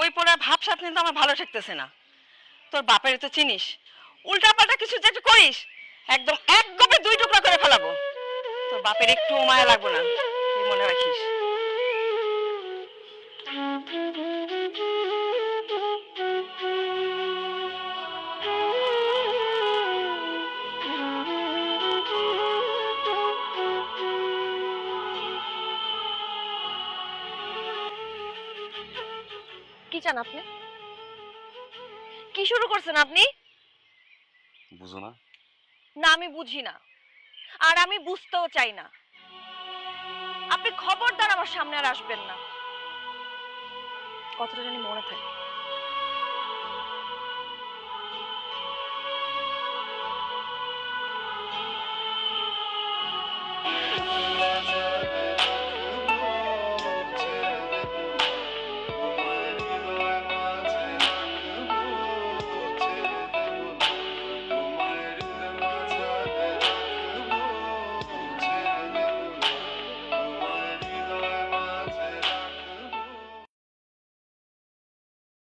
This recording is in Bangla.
ওই পোলার ভাব সাথ কিন্তু আমার ভালো ঠেকতেছে না। তোর বাপের তো চিনিস, উল্টা পাল্টা কিছু যে একটা করিস একদম এক গপে দুই টুকরা করে ফেলাবো। তোর বাপের একটু মায়া লাগবে না, তুই মনে রাখিস। কি চান আপনি? কি শুরু করছেন আপনি? বুঝো না? না, আমি বুঝি না, আর আমি বুঝতেও চাই না। আপনি খবরদার আমার সামনে আর আসবেন না, কথাটা জানি মনে থাকে।